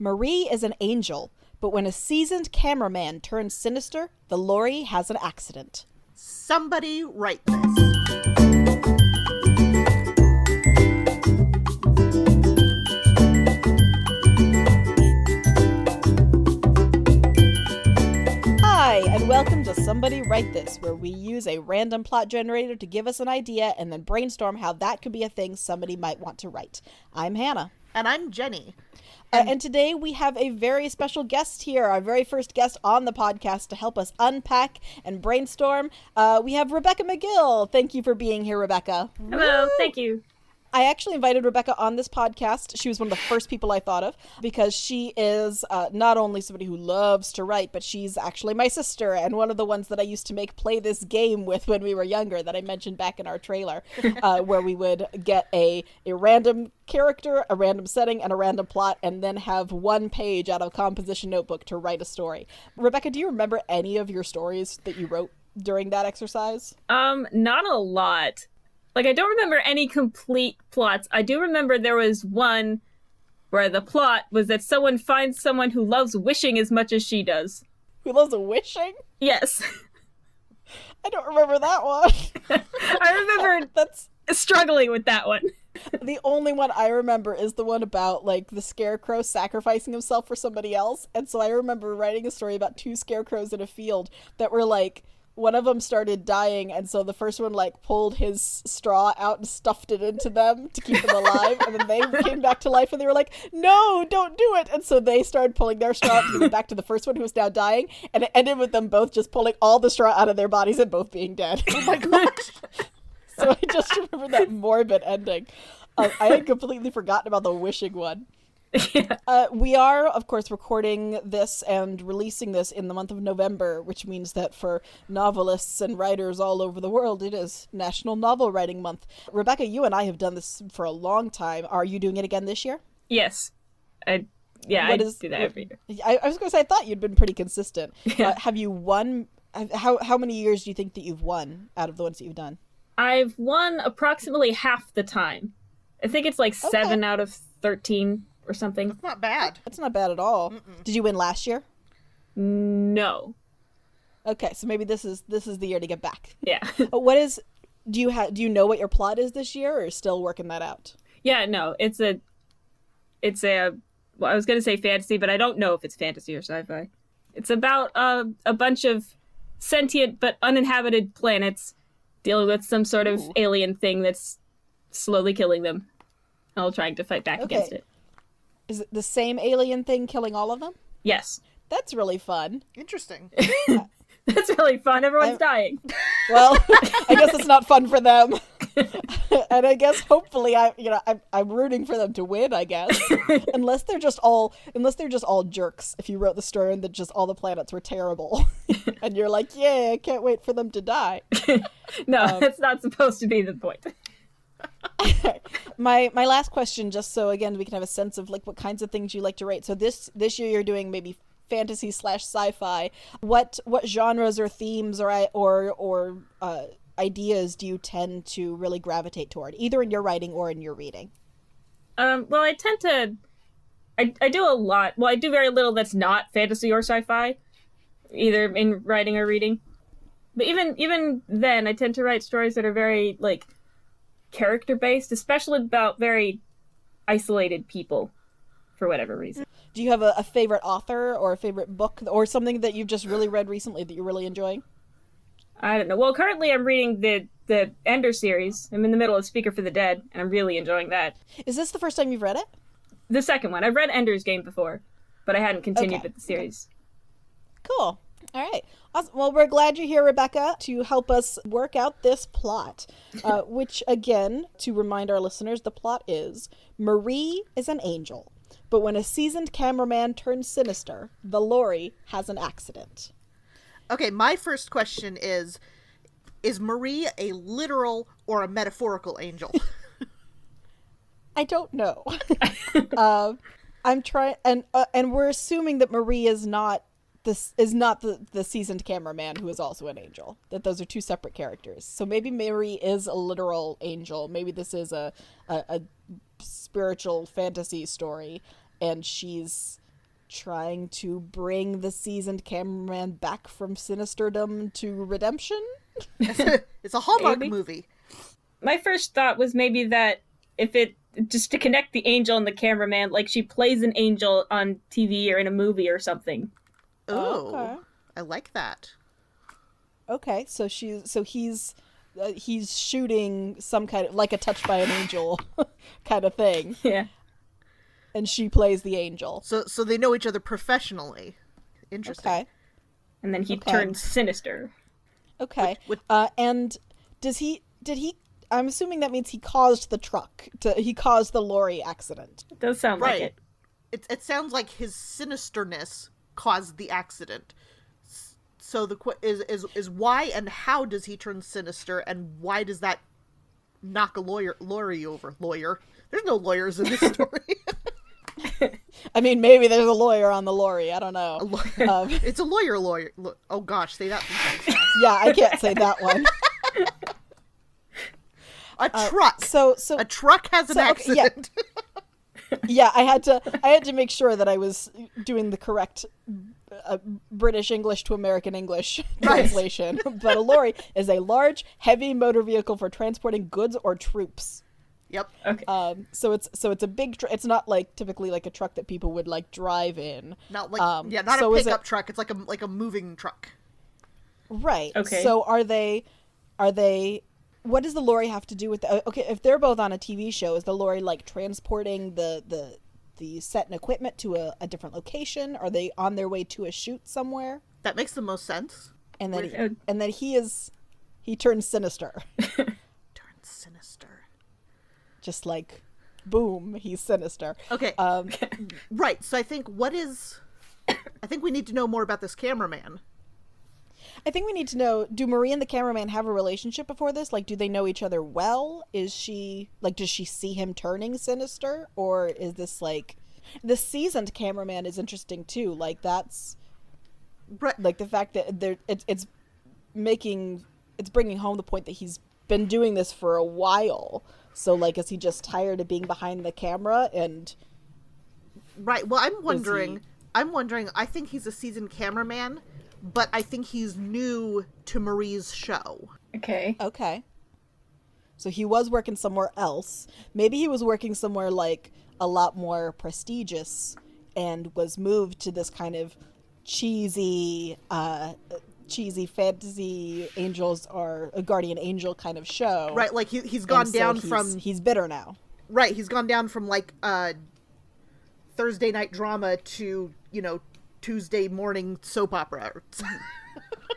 Marie is an angel, but when a seasoned cameraman turns sinister, the lorry has an accident. Somebody write this. Hi, and welcome to Somebody Write This, where we use a random plot generator to give us an idea and then brainstorm how that could be a thing somebody might want to write. I'm Hannah. And I'm Jenny. And today we have a very special guest here, our very first guest on the podcast to help us unpack and brainstorm. We have Rebekah Megill. Thank you for being here, Rebekah. Hello, thank you. I actually invited Rebekah on this podcast. She was one of the first people I thought of because she is not only somebody who loves to write, but she's actually my sister and one of the ones that I used to make play this game with when we were younger that I mentioned back in our trailer, where we would get a random character, a random setting, and a random plot, and then have one page out of a composition notebook to write a story. Rebekah, do you remember any of your stories that you wrote during that exercise? Not a lot. Like, I don't remember any complete plots. I do remember there was one where the plot was that someone finds someone who loves wishing as much as she does. Who loves a wishing? Yes. I don't remember that one. I remember that's struggling with that one. The only one I remember is the one about, like, the scarecrow sacrificing himself for somebody else. And so I remember writing a story about two scarecrows in a field that were, like, one of them started dying, and so the first one, like, pulled his straw out and stuffed it into them to keep them alive, and then they came back to life, and they were like, no, don't do it! And so they started pulling their straw out to give it back to the first one, who was now dying, and it ended with them both just pulling all the straw out of their bodies and both being dead. Oh my gosh! So I just remember that morbid ending. I had completely forgotten about the wishing one. Yeah. We are, of course, recording this and releasing this in the month of November, which means that for novelists and writers all over the world, it is National Novel Writing Month. Rebekah, you and I have done this for a long time. Are you doing it again this year? Yes. I do that every year. I was going to say, I thought you'd been pretty consistent. Yeah. Have you won? How many years do you think that you've won out of the ones that you've done? I've won approximately half the time. I think it's like 7 out of 13 or something. That's not bad. That's not bad at all. Mm-mm. Did you win last year? No. Okay, so maybe this is the year to get back. Yeah. Do you know what your plot is this year, or still working that out? Yeah, no, it's a well, I was going to say fantasy, but I don't know if it's fantasy or sci-fi. It's about a bunch of sentient but uninhabited planets dealing with some sort of alien thing that's slowly killing them, all trying to fight back against it. Is it the same alien thing killing all of them? Yes. That's really fun. Interesting. That's really fun. Everyone's dying. Well, I guess it's not fun for them. And I guess hopefully I'm rooting for them to win, I guess. unless they're just all jerks. If you wrote the story and that just all the planets were terrible. And you're like, "Yeah, I can't wait for them to die." No, that's not supposed to be the point. My last question, just so again we can have a sense of like what kinds of things you like to write. So this year you're doing maybe fantasy / sci-fi. What genres or themes or ideas do you tend to really gravitate toward, either in your writing or in your reading? Well, I tend to I do a lot. Well, I do very little that's not fantasy or sci-fi, either in writing or reading. But even then, I tend to write stories that are very like character based, especially about very isolated people for whatever reason. Do you have a favorite author or a favorite book or something that you've just really read recently that you're really enjoying? I don't know. Well, currently I'm reading the Ender series. I'm in the middle of Speaker for the Dead, and I'm really enjoying that. Is this the first time you've read it? The second one. I've read Ender's Game before, but I hadn't continued with the series. Cool. All right. Awesome. Well, we're glad you're here, Rebekah, to help us work out this plot, which, again, to remind our listeners, the plot is Marie is an angel, but when a seasoned cameraman turns sinister, the lorry has an accident. Okay, my first question is Marie a literal or a metaphorical angel? I don't know. I'm trying, and we're assuming that Marie is not the seasoned cameraman who is also an angel. That those are two separate characters. So maybe Marie is a literal angel. Maybe this is a spiritual fantasy story, and she's trying to bring the seasoned cameraman back from sinisterdom to redemption. It's a Hallmark Maybe. movie. My first thought was maybe that if it just to connect the angel and the cameraman, like she plays an angel on TV or in a movie or something. Oh, Okay. I like that. Okay, so he's shooting some kind of like a touched by an angel kind of thing, Yeah. and she plays the angel. So they know each other professionally. Interesting. Okay. And then he Okay. turns sinister. Okay. Which- And did he? I'm assuming that means he caused the lorry accident. It does sound like Right. it. It sounds like his sinisterness caused the accident. So the is why and how does he turn sinister, and why does that knock a lorry over? Lawyer. There's no lawyers in this story. I mean, maybe there's a lawyer on the lorry. I don't know. It's a lawyer. Oh gosh, say that 3 times fast. Yeah, I can't say that one. A truck. So A truck has an okay, yeah. accident. Yeah, I had to make sure that I was doing the correct British English to American English translation. But a lorry is a large, heavy motor vehicle for transporting goods or troops. Yep. Okay. So it's a big. It's not like typically like a truck that people would like drive in. Not like not so a is pickup it- truck. It's like a moving truck. Right. Okay. So are they? What does the lorry have to do with okay, if they're both on a TV show, is the lorry like transporting the set and equipment to a different location? Are they on their way to a shoot somewhere? That makes the most sense. And Wait, then he turns sinister. Turn sinister. Just like boom, he's sinister. Okay. Right. So I think we need to know more about this cameraman. I think we need to know, do Marie and the cameraman have a relationship before this? Like, do they know each other well? Does she see him turning sinister? Or is this like, the seasoned cameraman is interesting too. Like, that's, Right. like the fact that it's bringing home the point that he's been doing this for a while. So like, is he just tired of being behind the camera? And Right. Well, I'm wondering. I think he's a seasoned cameraman, but I think he's new to Marie's show. Okay. okay. So he was working somewhere else. Maybe he was working somewhere like a lot more prestigious and was moved to this kind of cheesy fantasy angels or a guardian angel kind of show. Right. Like he's gone And so down he's bitter now. Right. He's gone down from like Thursday night drama to Tuesday morning soap opera.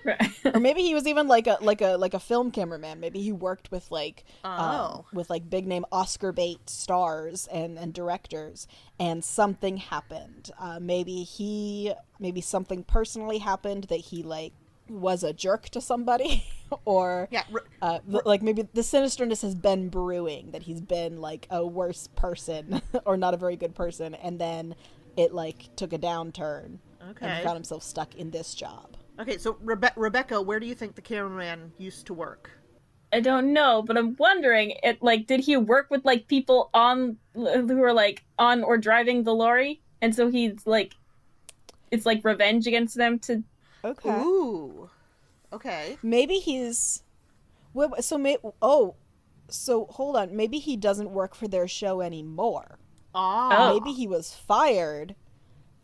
Right. Or maybe he was even like a film cameraman. Maybe he worked with with big name Oscar bait stars and directors, and something happened. Maybe something personally happened that he like was a jerk to somebody, or Yeah. like maybe the sinisterness has been brewing, that he's been like a worse person or not a very good person, and then it like took a downturn. And Okay. he found himself stuck in this job. Okay. So Rebecca, where do you think the cameraman used to work? I don't know, but I'm wondering, did he work with like people who were like on or driving the lorry, and so he's like, it's like revenge against them to. Okay. Ooh. Okay. Maybe he's. So hold on. Maybe he doesn't work for their show anymore. Ah. Oh. Maybe he was fired,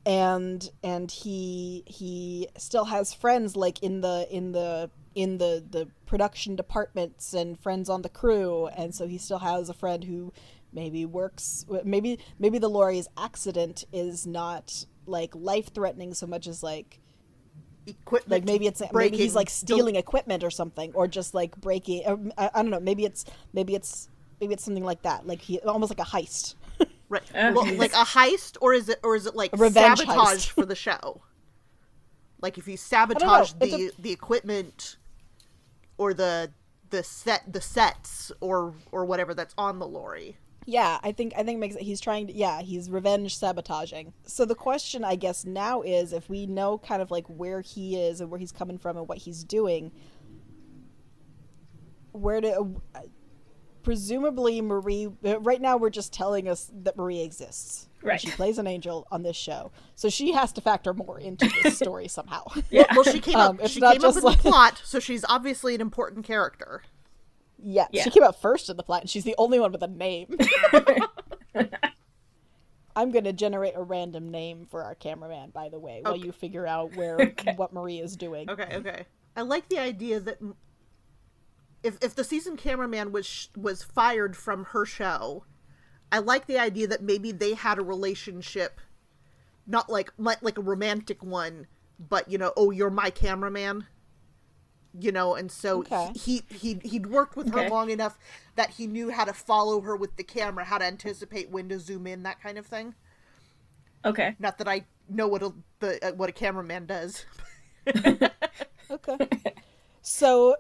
and he still has friends like in the production departments and friends on the crew, and so he still has a friend who maybe works. Maybe the lorry's accident is not like life threatening so much as like Equipment. maybe he's like stealing equipment or something, or just like breaking. I don't know. Maybe it's something like that. Like he almost like a heist. Right. Oh, Well, geez. like a heist, or is it like A revenge sabotage heist. for the show? Like if you sabotage the equipment or the sets or whatever that's on the lorry. Yeah, I think makes it, he's trying to, he's revenge sabotaging. So the question I guess now is, if we know kind of like where he is and where he's coming from and what he's doing, presumably Marie, right now we're just telling us that Marie exists. Right. She plays an angel on this show. So she has to factor more into this story somehow. Yeah. Well, she came up. It's She not came up just in the plot, so she's obviously an important character. Yeah, Yeah. she came out first in the plot, and she's the only one with a name. I'm going to generate a random name for our cameraman, by the way, while you figure out what Marie is doing. Okay. I like the idea that if the season cameraman was fired from her show, I like the idea that maybe they had a relationship, not like a romantic one, but oh, you're my cameraman. And so he'd worked with her long enough that he knew how to follow her with the camera, how to anticipate when to zoom in, that kind of thing. Okay. Not that I know what a cameraman does. Okay. So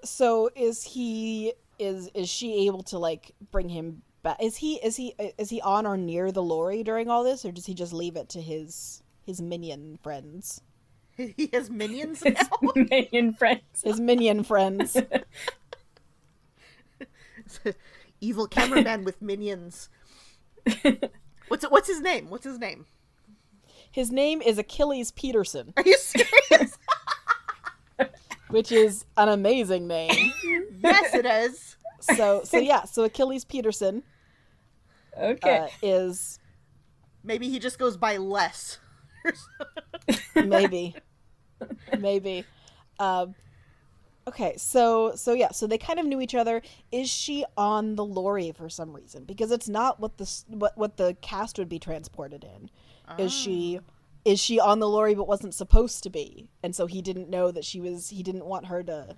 is she able to like bring him back? Is he on or near the lorry during all this, or does he just leave it to his minion friends? He has minions now? Minion friends. His minion friends. Evil cameraman with minions. What's his name? His name is Achilles Peterson. Are you serious? Which is an amazing name. Yes, it is. So Achilles Peterson Okay. is maybe he just goes by less. maybe. Okay, so they kind of knew each other. Is she on the lorry for some reason? Because it's not what the cast would be transported in. Is she on the lorry but wasn't supposed to be, and so he didn't know that he didn't want her to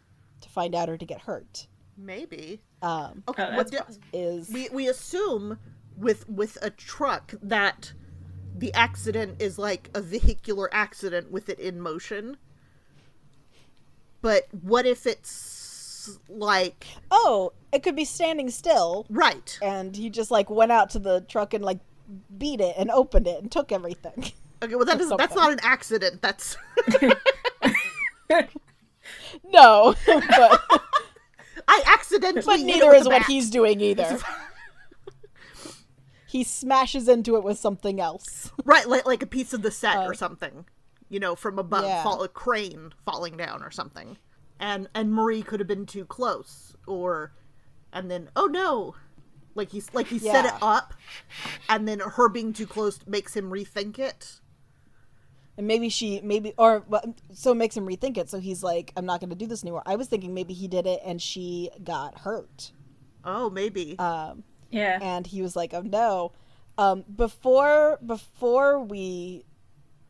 find out or to get hurt. Maybe. Okay, what is we assume with a truck that the accident is like a vehicular accident with it in motion. But what if it's like... Oh, it could be standing still. Right. And he just like went out to the truck and like beat it and opened it and took everything. Okay, well that's not an accident. That's... No, but... I accidentally But hit neither it with is a what bat. he's doing either. He smashes into it with something else. Right, like a piece of the set or something. From above, Yeah. a crane falling down or something. And Marie could have been too close, and then, oh no, like he set it up, and then her being too close makes him rethink it. And so it makes him rethink it. So he's like, I'm not going to do this anymore. I was thinking maybe he did it and she got hurt. Oh, maybe. Yeah. And he was like, oh no. Before we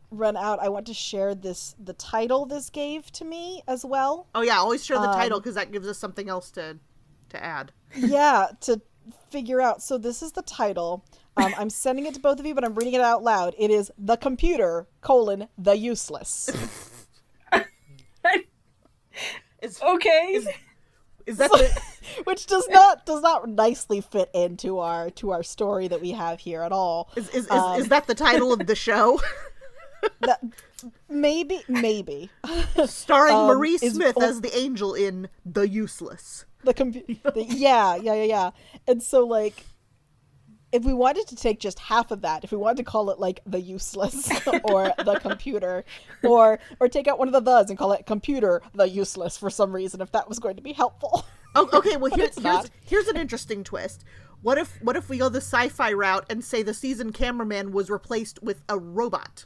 run out, I want to share the title this gave to me as well. Oh yeah, always share the title because that gives us something else to add. Yeah, to figure out. So this is the title. I'm sending it to both of you, but I'm reading it out loud. It is The Computer, the Useless. Okay. Is that the... Which does not nicely fit into our story that we have here at all. Is that the title of the show? Maybe. Starring Marie Smith as the angel in The Useless. Yeah. And so, like, if we wanted to take just half of that, if we wanted to call it, like, The Useless or The Computer, or take out one of the thes and call it Computer The Useless for some reason, if that was going to be helpful. Oh, okay, well, here's an interesting twist. What if we go the sci-fi route and say the season cameraman was replaced with a robot?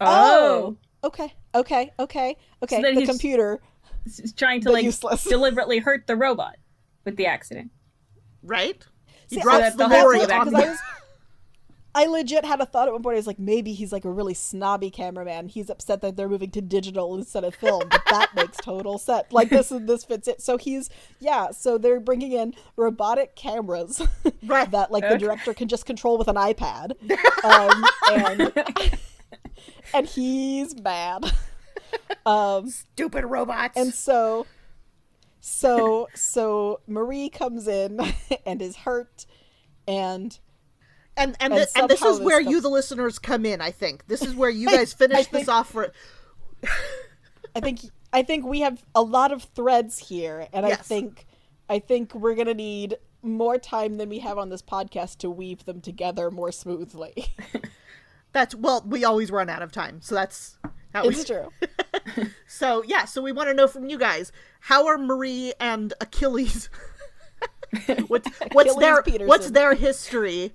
Oh. Okay. So then the computer. He's trying to useless. deliberately hurt the robot with the accident. Right? He See, drops the that's lorry what- on because I legit had a thought at one point. I was like, maybe he's like a really snobby cameraman. He's upset that they're moving to digital instead of film, but that makes total sense. Like this fits it. So so they're bringing in robotic cameras Right. that like the director can just control with an iPad, and he's mad. Stupid robots. And so Marie comes in and is hurt, and this somehow is where this you, the listeners, come in. I think this is where you guys finish this off. For I think we have a lot of threads here, and Yes. I think we're gonna need more time than we have on this podcast to weave them together more smoothly. Well, we always run out of time, so that's how It's true. So we want to know from you guys, how are Marie and Achilles? What's their history?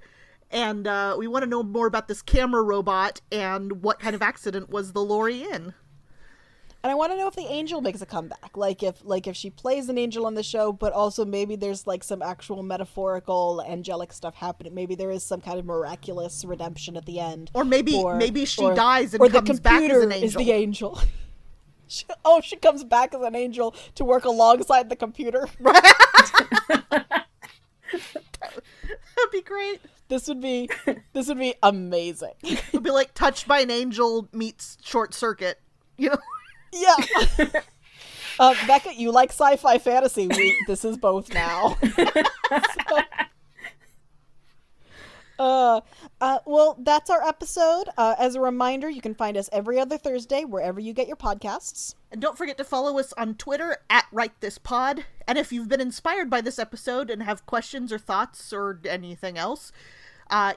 And we want to know more about this camera robot and what kind of accident was the lorry in. And I want to know if the angel makes a comeback. Like if she plays an angel on the show, but also maybe there's like some actual metaphorical angelic stuff happening. Maybe there is some kind of miraculous redemption at the end. Or maybe she dies and comes back as an angel. Is the angel. She comes back as an angel to work alongside the computer. That'd be great. This would be amazing. It would be like Touched by an Angel meets Short Circuit, you know? Yeah. Becca, you like sci-fi fantasy. This is both now. Well, that's our episode. As a reminder, you can find us every other Thursday wherever you get your podcasts. And don't forget to follow us on Twitter @WriteThisPod. And if you've been inspired by this episode and have questions or thoughts or anything else,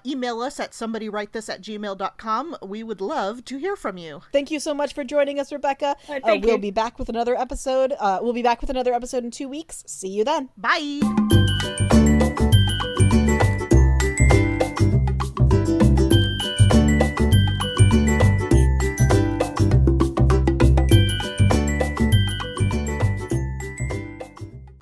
email us at somebodywritethis@gmail.com. We would love to hear from you. Thank you so much for joining us, Rebecca. We'll be back with another episode. We'll be back with another episode in 2 weeks. See you then. Bye.